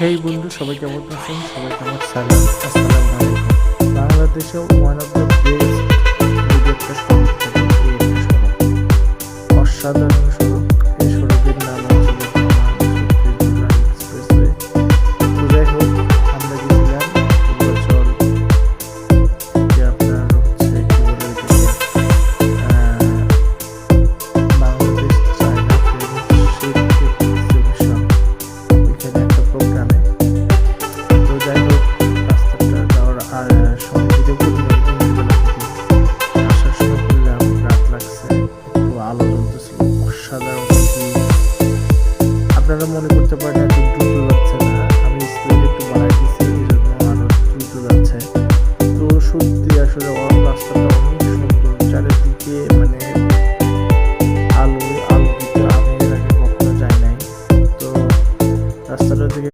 হেই বন্ধু, সবাই কেমন আছেন? সবাইকে আমার সালাম, আসসালামু আলাইকুম। বাংলাদেশে ওয়ান অফ দ্য বেস্ট যদি একটা সড়ক থাকে, এই একটা সড়ক, অসাধারণ সড়ক। এই সড়কের নাম হচ্ছে বর্তমান সত্যি এক্সপ্রেসওয়ে। তো যাই হোক, আমরা গেছিলাম পূর্বাচল, যে আপনার হচ্ছে কি বলে এটাকে, বাংলাদেশ চায়না ফ্রেন্ডশিপ এক্সিবিশন, এখানে একটা প্রোগ্রামে।